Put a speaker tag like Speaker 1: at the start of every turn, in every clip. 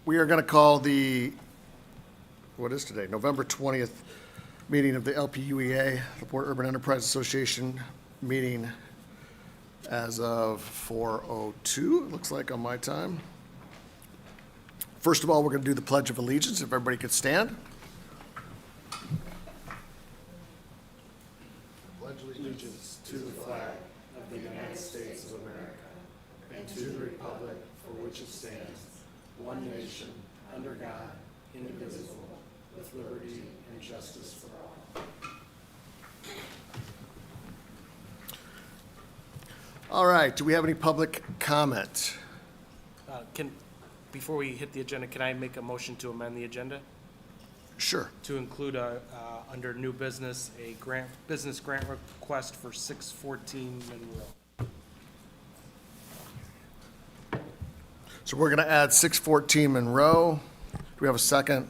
Speaker 1: We are going to call the, what is today, November 20th meeting of the LPUEA, the Port Urban Enterprise Association meeting as of 4:02, it looks like on my time. First of all, we're going to do the Pledge of Allegiance, if everybody could stand. Pledge allegiance to the flag of the United States of America and to the republic for which it stands, one nation, under God, indivisible, with liberty and justice for all. All right, do we have any public comment?
Speaker 2: Before we hit the agenda, can I make a motion to amend the agenda?
Speaker 1: Sure.
Speaker 2: To include under new business, a business grant request for 614 Monroe.
Speaker 1: So we're going to add 614 Monroe. Do we have a second?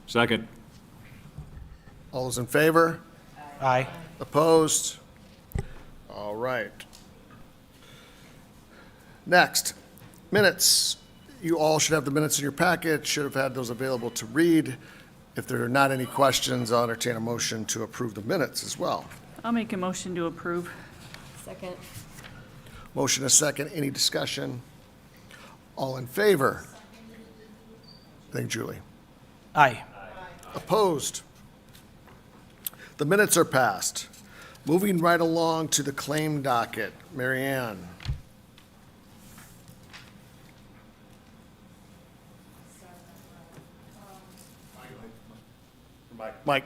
Speaker 3: Second.
Speaker 1: All those in favor?
Speaker 2: Aye.
Speaker 1: Opposed? All right. Next, minutes. You all should have the minutes in your packet, should have had those available to read. If there are not any questions, I'll entertain a motion to approve the minutes as well.
Speaker 4: I'll make a motion to approve.
Speaker 5: Second.
Speaker 1: Motion a second. Any discussion? All in favor? Thank you, Julie.
Speaker 2: Aye.
Speaker 1: Opposed? The minutes are passed. Moving right along to the claim docket. Mary Ann. Mike.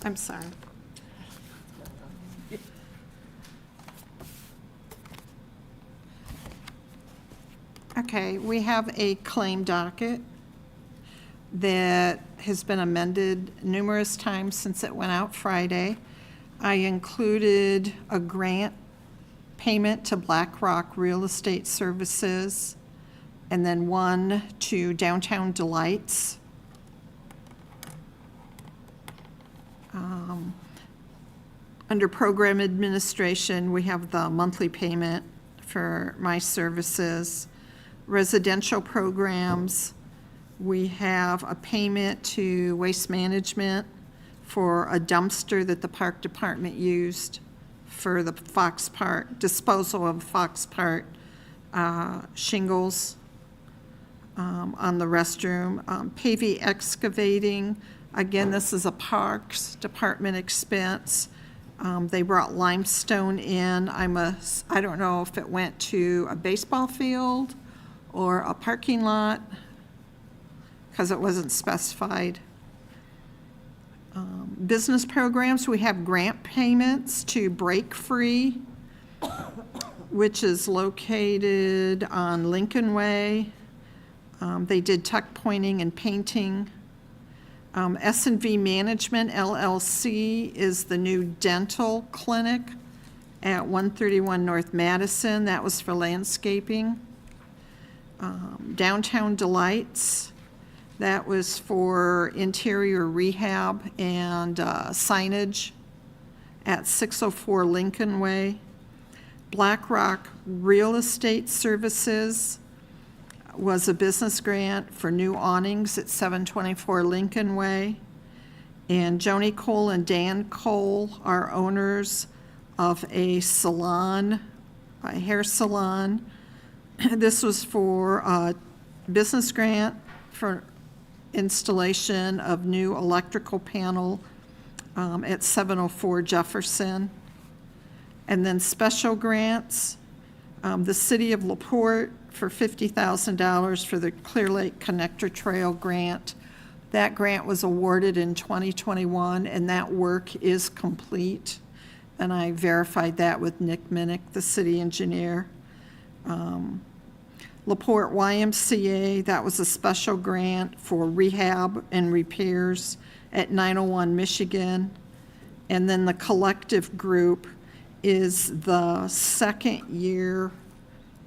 Speaker 5: I'm sorry. Okay, we have a claim docket that has been amended numerous times since it went out Friday. I included a grant payment to BlackRock Real Estate Services, and then one to Downtown Delights. Under program administration, we have the monthly payment for my services. Residential programs, we have a payment to Waste Management for a dumpster that the park department used for the Fox Park, disposal of Fox Park shingles on the restroom. Pavey Excavating, again, this is a Parks Department expense. They brought limestone in. I don't know if it went to a baseball field or a parking lot, because it wasn't specified. Business programs, we have grant payments to Break Free, which is located on Lincoln Way. They did tuck pointing and painting. S&V Management LLC is the new dental clinic at 131 North Madison. That was for landscaping. Downtown Delights, that was for interior rehab and signage at 604 Lincoln Way. BlackRock Real Estate Services was a business grant for new awnings at 724 Lincoln Way. And Joni Cole and Dan Cole are owners of a salon, a hair salon. This was for a business grant for installation of new electrical panel at 704 Jefferson. And then special grants, the City of LaPorte for $50,000 for the Clear Lake Connector Trail grant. That grant was awarded in 2021, and that work is complete. And I verified that with Nick Minnick, the city engineer. LaPorte YMCA, that was a special grant for rehab and repairs at 901 Michigan. And then the collective group is the second year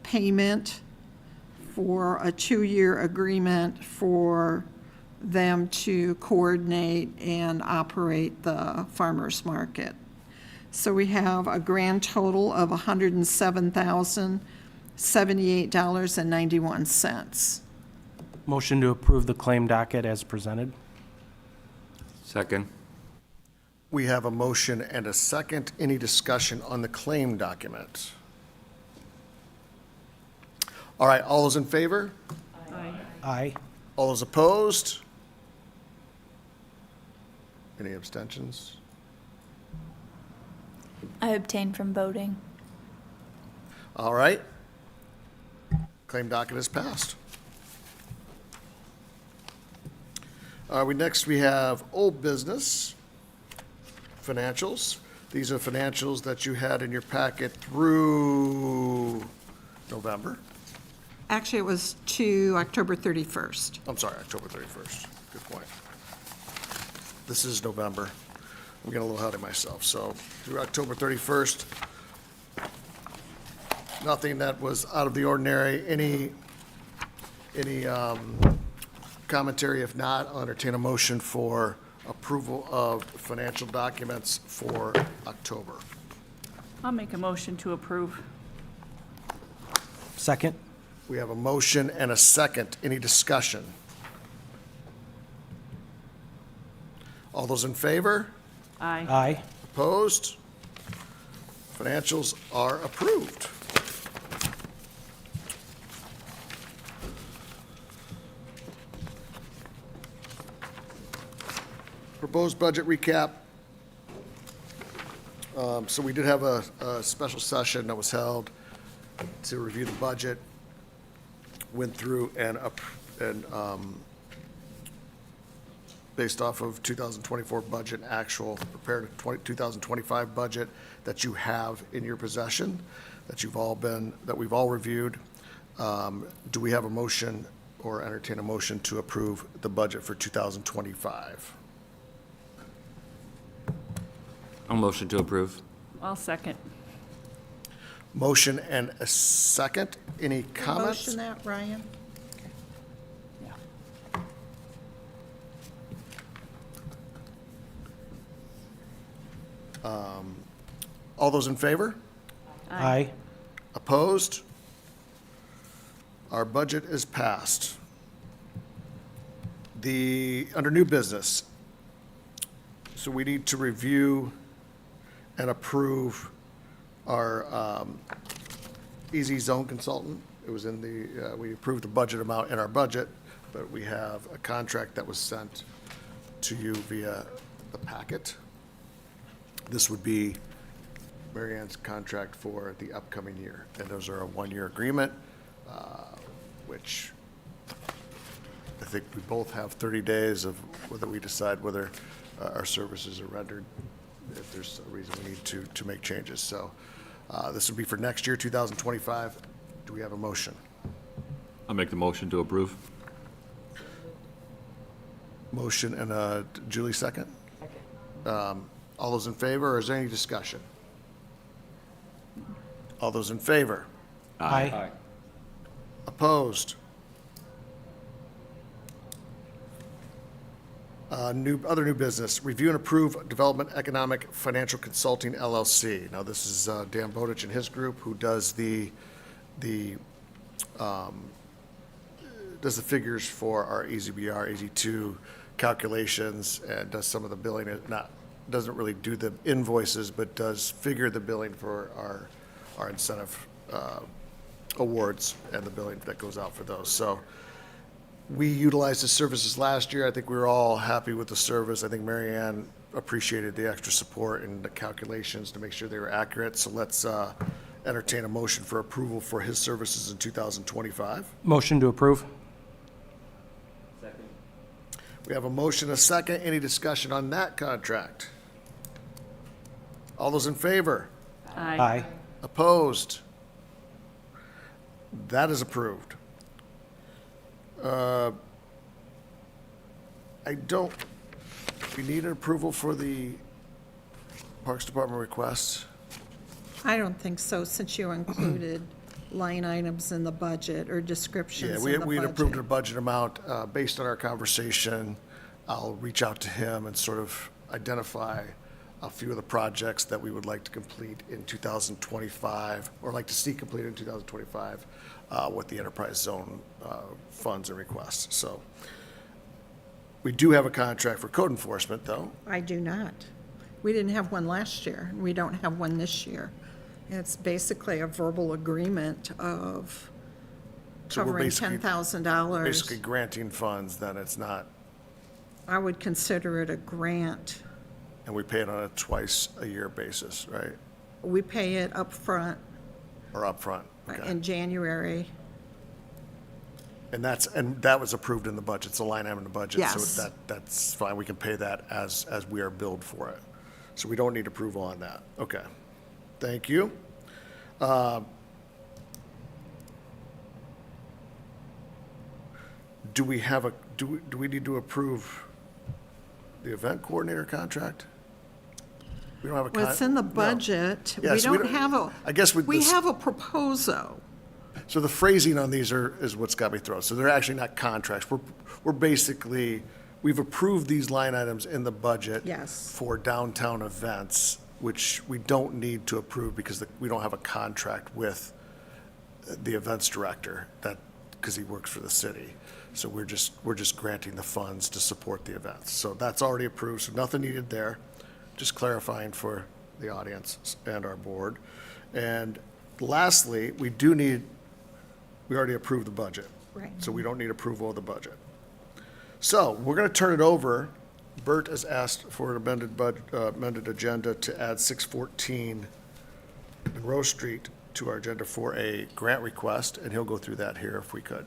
Speaker 5: payment for a 2-year agreement for them to coordinate and operate the farmers market. So we have a grand total of $107,078.91.
Speaker 2: Motion to approve the claim docket as presented.
Speaker 3: Second.
Speaker 1: We have a motion and a second. Any discussion on the claim document? All right, all those in favor?
Speaker 4: Aye.
Speaker 2: Aye.
Speaker 1: All those opposed? Any abstentions?
Speaker 6: I abstain from voting.
Speaker 1: All right. Claim docket is passed. Next, we have old business, financials. These are financials that you had in your packet through November.
Speaker 5: Actually, it was to October 31st.
Speaker 1: I'm sorry, October 31st. Good point. This is November. I'm getting a little ahead of myself. So through October 31st, nothing that was out of the ordinary. Any commentary? If not, I'll entertain a motion for approval of financial documents for October.
Speaker 4: I'll make a motion to approve.
Speaker 2: Second.
Speaker 1: We have a motion and a second. Any discussion? All those in favor?
Speaker 4: Aye.
Speaker 2: Aye.
Speaker 1: Opposed? Financials are approved. Proposed budget recap. So we did have a special session that was held to review the budget. Went through and based off of 2024 budget actual, prepared a 2025 budget that you have in your possession, that we've all reviewed. Do we have a motion or entertain a motion to approve the budget for 2025?
Speaker 3: I'll motion to approve.
Speaker 4: I'll second.
Speaker 1: Motion and a second. Any comments?
Speaker 5: Motion that, Ryan?
Speaker 1: All those in favor?
Speaker 2: Aye.
Speaker 1: Opposed? Our budget is passed. Under new business, so we need to review and approve our Easy Zone consultant. It was in we approved the budget amount in our budget, but we have a contract that was sent to you via the packet. This would be Mary Ann's contract for the upcoming year, and those are a one-year agreement, which I think we both have 30 days of whether we decide whether our services are rendered, if there's a reason we need to make changes. So this would be for next year, 2025. Do we have a motion?
Speaker 3: I'll make the motion to approve.
Speaker 1: Motion and Julie second? All those in favor, or is there any discussion? All those in favor?
Speaker 2: Aye.
Speaker 1: Opposed? Other new business, review and approve Development Economic Financial Consulting LLC. Now, this is Dan Bowditch and his group who does the figures for our EZBR, EZ2 calculations, and does some of the billing. Doesn't really do the invoices, but does figure the billing for our incentive awards and the billing that goes out for those. So we utilized the services last year. I think we were all happy with the service. I think Mary Ann appreciated the extra support and the calculations to make sure they were accurate. So let's entertain a motion for approval for his services in 2025.
Speaker 2: Motion to approve.
Speaker 1: We have a motion, a second. Any discussion on that contract? All those in favor?
Speaker 2: Aye.
Speaker 1: Opposed? That is approved. We need an approval for the Parks Department requests.
Speaker 5: I don't think so, since you included line items in the budget or
Speaker 1: Yeah,
Speaker 5: descriptions in
Speaker 1: we
Speaker 5: the
Speaker 1: we had approved a
Speaker 5: budget.
Speaker 1: budget amount. Based on our conversation, I'll reach out to him and sort of identify a few of the projects that we would like to complete in 2025, or like to see completed in 2025 with the enterprise zone funds and requests. So we do have a contract for code enforcement, though.
Speaker 5: I do not. We didn't have one last year, and we don't have one this year. It's basically a verbal agreement of
Speaker 1: So we're
Speaker 5: covering
Speaker 1: basically-
Speaker 5: $10,000.
Speaker 1: Basically granting funds, then it's not,
Speaker 5: I would consider it a grant.
Speaker 1: and we pay it on a twice-a-year basis, right?
Speaker 5: We pay it up front
Speaker 1: Or upfront? Okay.
Speaker 5: in January.
Speaker 1: And that was approved in the budget, it's a line item in the budget.
Speaker 5: Yes.
Speaker 1: So that's fine, we can pay that as we are billed for it. So we don't need approval on that. Okay, thank you. Do we have do we need to approve the event coordinator contract? We don't have a
Speaker 5: Well, it's in the
Speaker 1: no.
Speaker 5: budget. We
Speaker 1: Yes, we
Speaker 5: don't
Speaker 1: don't-
Speaker 5: have a.
Speaker 1: I guess with
Speaker 5: We
Speaker 1: this-
Speaker 5: have a proposal.
Speaker 1: So the phrasing on these is what's got me thrown. So they're actually not contracts. We're basically, we've approved these line items in the budget.
Speaker 5: Yes.
Speaker 1: For downtown events, which we don't need to approve because we don't have a contract with the events director because he works for the city. So we're just granting the funds to support the events. So that's already approved, so nothing needed there. Just clarifying for the audience and our board. And lastly, we already approved the budget.
Speaker 5: Right.
Speaker 1: So we don't need approval of the budget. So we're going to turn it over. Bert has asked for an amended agenda to add 614 Monroe Street to our agenda for a grant request, and he'll go through that here if we could.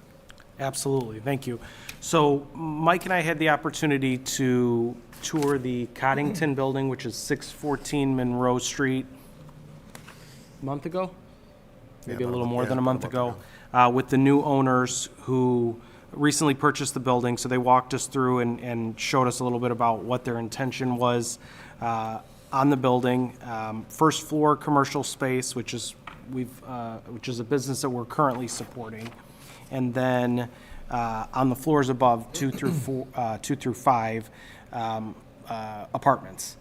Speaker 2: Absolutely, thank you. So Mike and I had the opportunity to tour the Coddington building, which is 614 Monroe Street, a month ago? Maybe a
Speaker 1: about
Speaker 2: little
Speaker 1: a-
Speaker 2: more
Speaker 1: yeah,
Speaker 2: than a
Speaker 1: about a
Speaker 2: month
Speaker 1: month
Speaker 2: ago, with the new owners who recently purchased the building. So they walked us through and showed us a little bit about what their intention was on the building. First floor commercial space, which is a business that we're currently supporting. And then on the floors above, 2 through 5 apartments.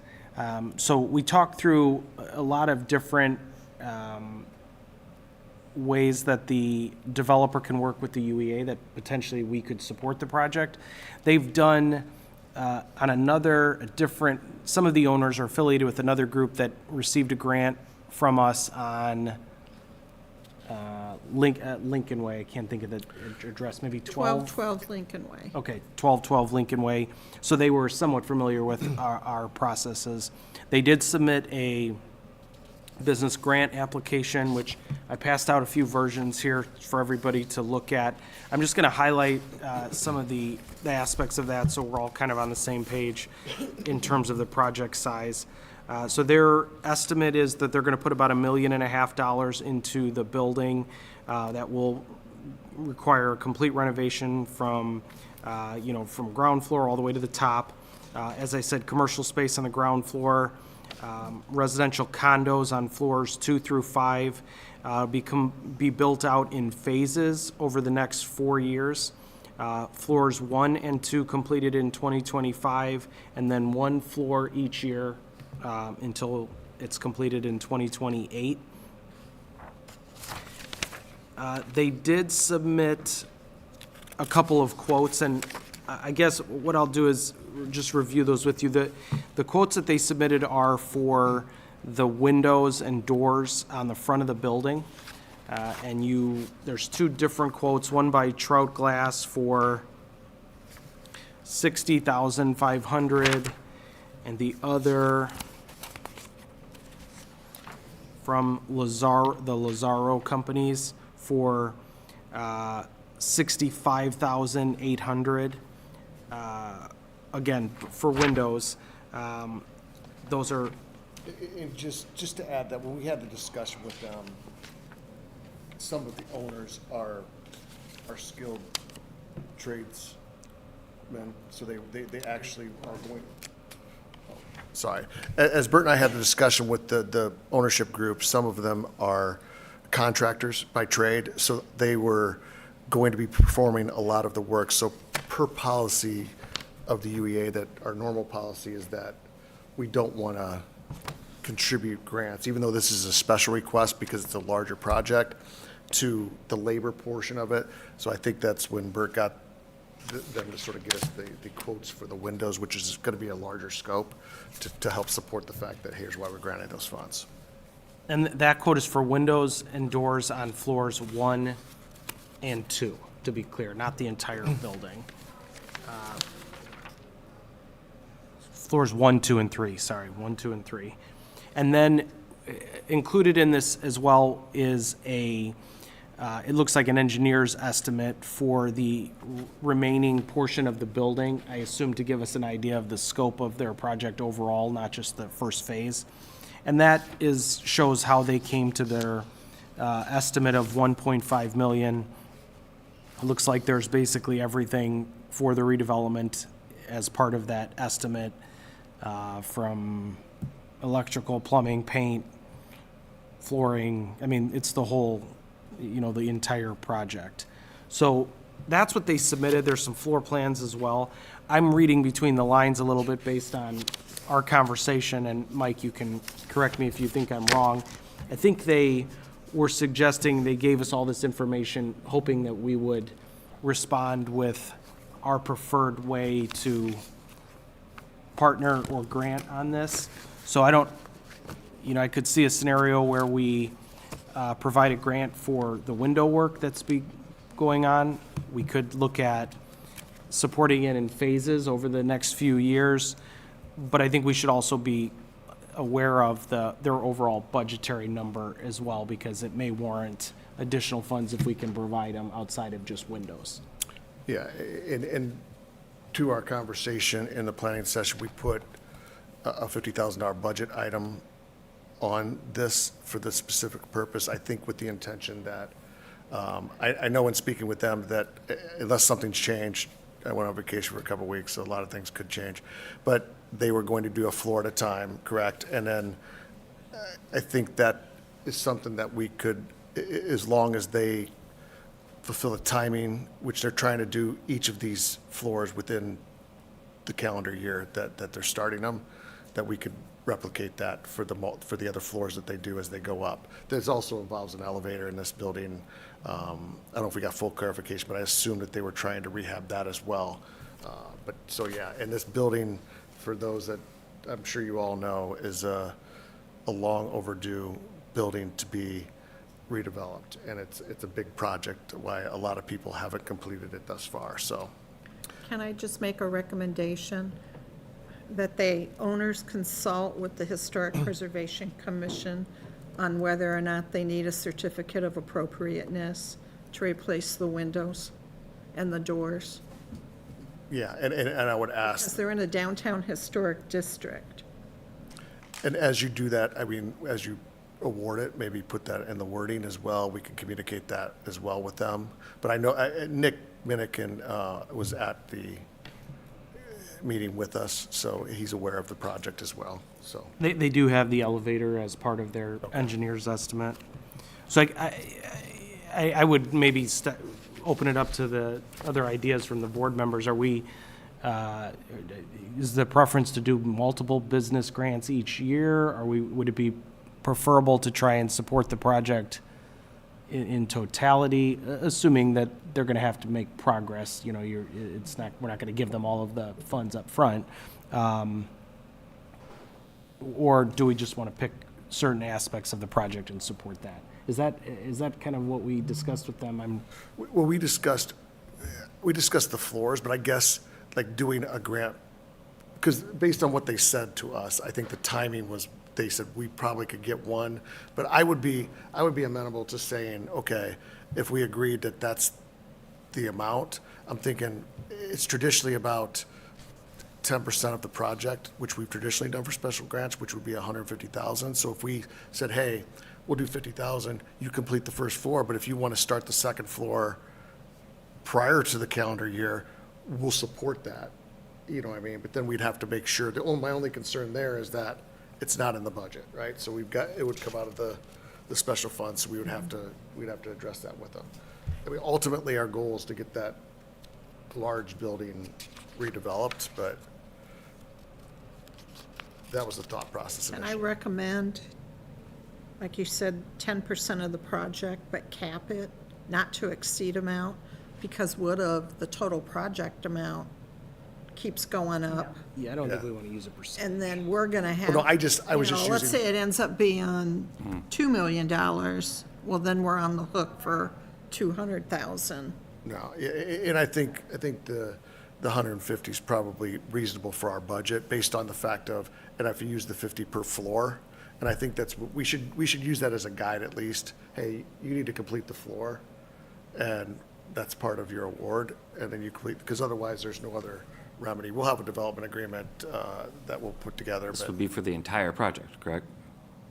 Speaker 2: So we talked through a lot of different ways that the developer can work with the UEA that potentially we could support the project. They've done on a different, some of the owners are affiliated with another group that received a grant from us on Lincoln Way. I can't think of the address, maybe
Speaker 5: 1212 Lincoln Way.
Speaker 2: Okay, 1212 Lincoln Way. So they were somewhat familiar with our processes. They did submit a business grant application, which I passed out a few versions here for everybody to look at. I'm just going to highlight some of the aspects of that so we're all kind of on the same page in terms of the project size. So their estimate is that they're going to put about $1.5 million into the building that will require a complete renovation from ground floor all the way to the top. As I said, commercial space on the ground floor, residential condos on floors 2 through 5 be built out in phases over the next 4 years. Floors 1 and 2 completed in 2025, and then 1 floor each year until it's completed in 2028. They did submit a couple of quotes, and I guess what I'll do is just review those with you. The quotes that they submitted are for the windows and doors on the front of the building. There's 2 different quotes, one by Trout Glass for $60,500, and the other from the Lazaro companies for $65,800. Again, for windows, those are,
Speaker 1: And just to add that, when we had the discussion with them, some of the owners are skilled tradesmen, so they actually are going, sorry. As Bert and I had the discussion with the ownership group, some of them are contractors by trade, so they were going to be performing a lot of the work. So per policy of the UEA, that our normal policy is that we don't want to
Speaker 7: contribute grants, even though this is a special request because it's a larger project, to the labor portion of it. So I think that's when Bert got them to sort of get us the quotes for the windows, which is going to be a larger scope to help support the fact that here's why we're granting those funds.
Speaker 2: And that quote is for windows and doors on floors 1 and 2, to be clear, not the entire building. Floors 1, 2, and 3, sorry, 1, 2, and 3. And then included in this as well is it looks like an engineer's estimate for the remaining portion of the building, I assume to give us an idea of the scope of their project overall, not just the first phase. And that shows how they came to their estimate of 1.5 million. It looks like there's basically everything for the redevelopment as part of that estimate, from electrical, plumbing, paint, flooring. I mean, it's the whole, the entire project. So that's what they submitted. There's some floor plans as well. I'm reading between the lines a little bit based on our conversation, and Mike, you can correct me if you think I'm wrong. I think they were suggesting, they gave us all this information hoping that we would respond with our preferred way to partner or grant on this. So I could see a scenario where we provide a grant for the window work that's going on. We could look at supporting it in phases over the next few years, but I think we should also be aware of their overall budgetary number as well, because it may warrant additional funds if we can provide them outside of just windows.
Speaker 7: Yeah, and to our conversation in the planning session, we put a $50,000 budget item on this for this specific purpose, I think with the intention that, I know in speaking with them that unless something's changed, I went on vacation for a couple of weeks, so a lot of things could change, but they were going to do a floor at a time, correct? And then I think that is something that we could, as long as they fulfill the timing, which they're trying to do each of these floors within the calendar year that they're starting them, that we could replicate that for the other floors that they do as they go up. This also involves an elevator in this building. I don't know if we got full clarification, but I assume that they were trying to rehab that as well. But so yeah, and this building, for those that I'm sure you all know, is a long overdue building to be redeveloped, and it's a big project, why a lot of people haven't completed it thus far, so.
Speaker 5: Can I just make a recommendation that the owners consult with the Historic Preservation Commission on whether or not they need a certificate of appropriateness to replace the windows and the doors?
Speaker 7: Yeah, and I would
Speaker 5: Because
Speaker 7: ask,
Speaker 5: they're in a downtown historic district.
Speaker 7: and as you do that, I mean, as you award it, maybe put that in the wording as well, we can communicate that as well with them. But I know, Nick Minikin was at the meeting with us, so he's aware of the project as well, so.
Speaker 2: They do have the elevator as part of their engineer's estimate. So I would maybe open it up to the other ideas from the board members. Are we, is the preference to do multiple business grants each year? Would it be preferable to try and support the project in totality, assuming that they're going to have to make progress? We're not going to give them all of the funds up front. Or do we just want to pick certain aspects of the project and support that? Is that kind of what we discussed with them?
Speaker 7: Well, we discussed the floors, but I guess like doing a grant, because based on what they said to us, I think the timing was, they said we probably could get one, but I would be amenable to saying, okay, if we agreed that that's the amount, I'm thinking it's traditionally about 10% of the project, which we've traditionally done for special grants, which would be 150,000. So if we said, hey, we'll do 50,000, you complete the first floor, but if you want to start the second floor prior to the calendar year, we'll support that. You know what I mean? But then we'd have to make sure, my only concern there is that it's not in the budget, right? So it would come out of the special funds, so we'd have to address that with them. I mean, ultimately, our goal is to get that large building redeveloped, but that was the thought process
Speaker 5: And I
Speaker 7: initially.
Speaker 5: recommend, like you said, 10% of the project, but cap it, not to exceed amount, because what of the total project amount keeps going up,
Speaker 2: Yeah, I don't think
Speaker 7: Yeah.
Speaker 2: we want to use a percent.
Speaker 5: and then we're gonna have.
Speaker 7: no, I was just
Speaker 5: Let's
Speaker 7: using-
Speaker 5: say it ends up being $2 million, well, then we're on the hook for 200,000.
Speaker 7: No, and I think the 150 is probably reasonable for our budget, based on the fact of, and if you use the 50 per floor, and I think that's, we should use that as a guide at least. Hey, you need to complete the floor, and that's part of your award, and then you complete, because otherwise there's no other remedy. We'll have a development agreement that we'll put together,
Speaker 3: This
Speaker 7: but
Speaker 3: would be for the entire project, correct?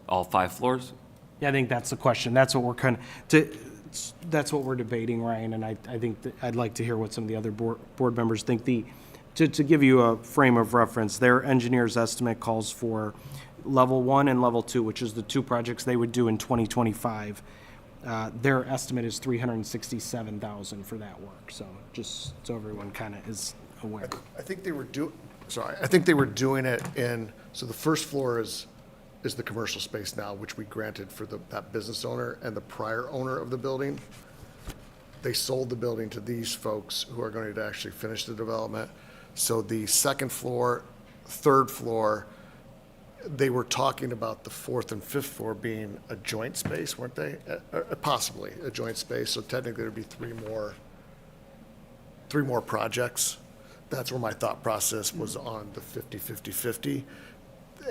Speaker 3: All 5 floors?
Speaker 2: Yeah, I think that's the question. That's what we're that's what we're debating, Ryan, and I think that I'd like to hear what some of the other board members think. To give you a frame of reference, their engineer's estimate calls for level 1 and level 2, which is the 2 projects they would do in 2025. Their estimate is $367,000 for that work, so just so everyone kind of is aware.
Speaker 7: I think they were doing it in, so the first floor is the commercial space now, which we granted for that business owner and the prior owner of the building. They sold the building to these folks who are going to actually finish the development. So the second floor, third floor, they were talking about the fourth and fifth floor being a joint space, weren't they? Possibly a joint space, so technically there'd be three more projects. That's where my thought process was on the 50-50-50.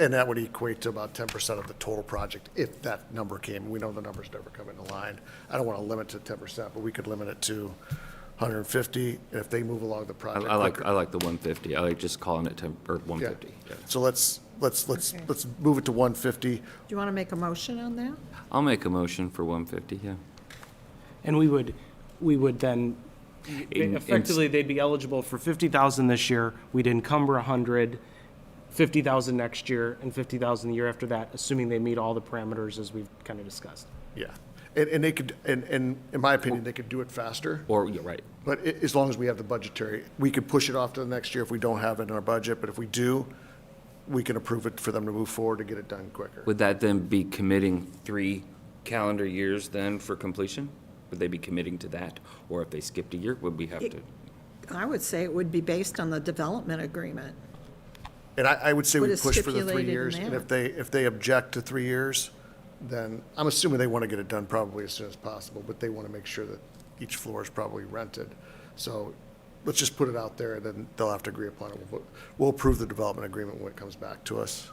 Speaker 7: And that would equate to about 10% of the total project if that number came. We know the numbers never come into line. I don't want to limit it to 10%, but we could limit it to 150, and if they move along the project
Speaker 3: I like
Speaker 7: quicker.
Speaker 3: the 150. I like just calling it 10, or 150. Yeah.
Speaker 7: So let's move it to 150.
Speaker 5: Do you want to make a motion on that?
Speaker 3: I'll make a motion for 150, yeah.
Speaker 2: And we would then,
Speaker 3: In-
Speaker 2: effectively, they'd be eligible for 50,000 this year. We'd encumber 100, 50,000 next year, and 50,000 the year after that, assuming they meet all the parameters as we've kind of discussed.
Speaker 7: Yeah. And they could, and in my opinion, they could do it faster.
Speaker 3: Or, you're right.
Speaker 7: But as long as we have the budgetary, we could push it off to the next year if we don't have it in our budget, but if we do, we can approve it for them to move forward to get it done quicker.
Speaker 3: Would that then be committing 3 calendar years then for completion? Would they be committing to that? Or if they skipped a year, would we have to?
Speaker 5: I would say it would be based on the development agreement.
Speaker 7: And I would say we
Speaker 5: What is
Speaker 7: push for the 3
Speaker 5: stipulated in
Speaker 7: years, and
Speaker 5: there?
Speaker 7: if they object to 3 years, then I'm assuming they want to get it done probably as soon as possible, but they want to make sure that each floor is probably rented. So let's just put it out there, and then they'll have to agree upon it. We'll approve the development agreement when it comes back to us.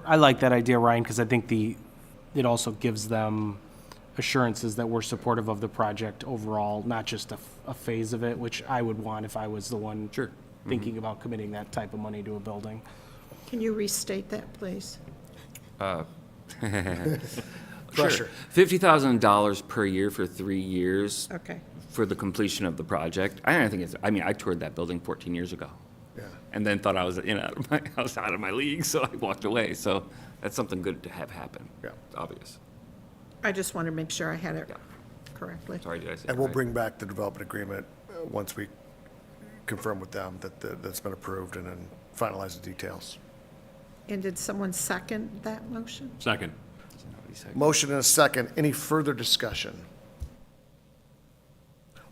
Speaker 2: I like that idea, Ryan, because I think it also gives them assurances that we're supportive of the project overall, not just a phase of it, which I would want if I was the one
Speaker 3: Sure.
Speaker 2: thinking about committing that type of money to a building.
Speaker 5: Can you restate that, please?
Speaker 7: Pressure.
Speaker 3: $50,000 per year for 3 years
Speaker 5: Okay.
Speaker 3: for the completion of the project. I don't think it's, I mean, I toured that building 14 years ago.
Speaker 7: Yeah.
Speaker 3: And then thought I was, I was out of my league, so I walked away. So that's something good to have happen.
Speaker 7: Yeah.
Speaker 3: It's obvious.
Speaker 5: I just wanted to make sure I had it
Speaker 3: Yeah.
Speaker 5: correctly.
Speaker 3: Sorry, did I say it
Speaker 7: And we'll
Speaker 3: right?
Speaker 7: bring back the development agreement once we confirm with them that's been approved, and then finalize the details.
Speaker 5: And did someone second that motion?
Speaker 8: Second.
Speaker 3: Nobody said-
Speaker 7: Motion and a second. Any further discussion?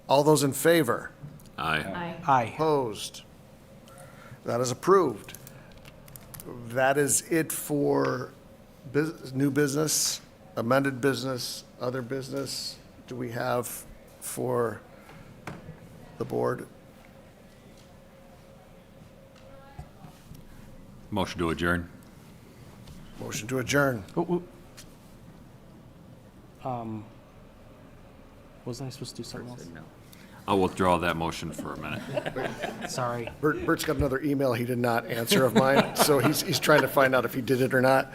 Speaker 7: All those in favor?
Speaker 8: Aye.
Speaker 2: Aye.
Speaker 7: Opposed? That is approved. That is it for new business, amended business, other business. Do we have for the board?
Speaker 8: Motion to adjourn.
Speaker 7: Motion to adjourn.
Speaker 2: Wasn't I supposed to do something else?
Speaker 3: No.
Speaker 8: I'll withdraw that motion for a minute.
Speaker 2: Sorry.
Speaker 7: Bert's got another email he did not answer of mine, so he's trying to find out if he did it or not.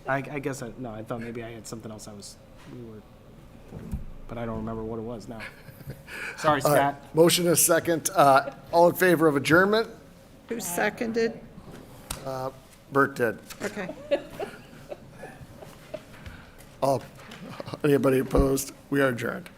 Speaker 2: I guess, no, I thought maybe I had something else but I don't remember what it was now. Sorry,
Speaker 7: All right,
Speaker 2: Scott.
Speaker 7: motion and a second. All in favor of adjournment?
Speaker 5: Who seconded?
Speaker 7: Bert did.
Speaker 5: Okay.
Speaker 7: Anybody opposed? We are adjourned.